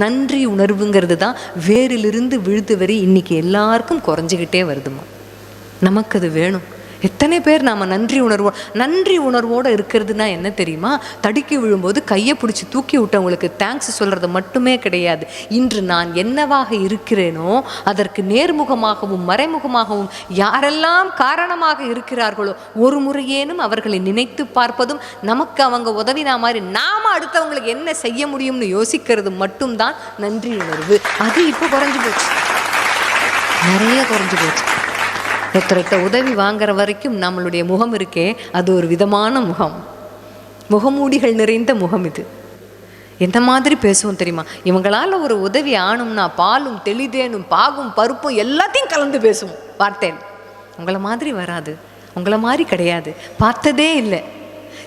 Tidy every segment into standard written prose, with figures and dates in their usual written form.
நன்றி உணர்வுங்கிறது தான் வேரிலிருந்து விழுது வரை இன்னைக்கு எல்லாருக்கும் குறைஞ்சிக்கிட்டே வருதுமா. நமக்கு அது வேணும். எத்தனை பேர் நாம் நன்றி உணர்வோடு இருக்கிறதுனா என்ன தெரியுமா? தடுக்கி விழும்போது கையை பிடிச்சி தூக்கி விட்டவங்களுக்கு தேங்க்ஸ் சொல்கிறது மட்டுமே கிடையாது. இன்று நான் என்னவாக இருக்கிறேனோ அதற்கு நேர்முகமாகவும் மறைமுகமாகவும் யாரெல்லாம் காரணமாக இருக்கிறார்களோ ஒரு முறையேனும் அவர்களை நினைத்து பார்ப்பதும், நமக்கு அவங்க உதவினா மாதிரி நாம் அடுத்தவங்களுக்கு என்ன செய்ய முடியும்னு யோசிக்கிறது மட்டும்தான் நன்றி உணர்வு. அது இப்போ குறைஞ்சி போச்சு, நிறைய குறைஞ்சி போச்சு. ஒருத்தர்கிட்ட உதவி வாங்குற வரைக்கும் நம்மளுடைய முகம் இருக்கே, அது ஒரு விதமான முகம், முகமூடிகள் நிறைந்த முகம். இது எந்த மாதிரி பேசுவோம் தெரியுமா? இவங்களால் ஒரு உதவி ஆணும்னா பாலும் தெளிதேனும் பாகும் பருப்பும் எல்லாத்தையும் கலந்து பேசுவோம் வார்த்தையில். உங்களை மாதிரி வராது, உங்களை மாதிரி கிடையாது, பார்த்ததே இல்லை.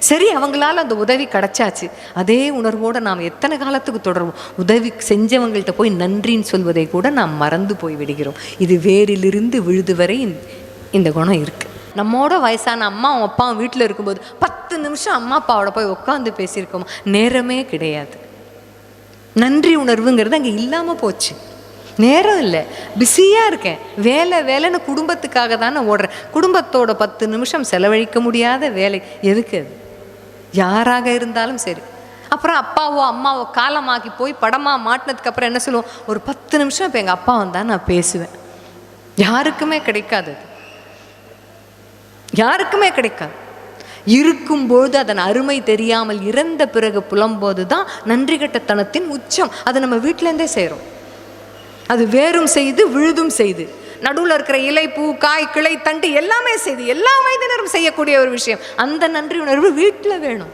சரி, அவங்களால அந்த உதவி கிடைச்சாச்சு, அதே உணர்வோடு நாம் எத்தனை காலத்துக்கு தொடருவோம்? உதவி செஞ்சவங்கள்ட்ட போய் நன்றின்னு சொல்வதை கூட நாம் மறந்து போய் விடுகிறோம். இது வேரிலிருந்து விழுது வரை இந்த குணம் இருக்குது. நம்மோட வயசான அம்மா அப்பாவும் வீட்டில் இருக்கும்போது 10 நிமிஷம் அம்மா அப்பாவோட போய் உட்காந்து பேசியிருக்கோம்? நேரமே கிடையாது. நன்றி உணர்வுங்கிறது அங்கே இல்லாமல் போச்சு. நேரம் இல்லை, பிஸியாக இருக்கேன், வேலைன்னு குடும்பத்துக்காக தானே ஓடுறேன். குடும்பத்தோட 10 நிமிஷம் செலவழிக்க முடியாத வேலை எதுக்கு? அது யாராக இருந்தாலும் சரி. அப்புறம் அப்பாவோ அம்மாவோ காலமாக்கி போய் படமாக மாட்டினதுக்கு அப்புறம் என்ன சொல்லுவோம்? ஒரு 10 நிமிஷம் இப்போ எங்கள் அப்பா வந்தால் நான் பேசுவேன். யாருக்குமே கிடைக்காது, யாருக்குமே கிடைக்காது. இருக்கும்போது அதன் அருமை தெரியாமல் இறந்த பிறகு புலம்போது தான் நன்றி கட்டத்தனத்தின் உச்சம். அதை நம்ம வீட்டிலேருந்தே செய்கிறோம். அது வேரும் செய்து விழுதும் செய்து நடுவில் இருக்கிற இலை பூ காய் கிளை தண்டு எல்லாமே செய்து எல்லா வயதினரும் செய்யக்கூடிய ஒரு விஷயம். அந்த நன்றி உணர்வு வீட்டில் வேணும்.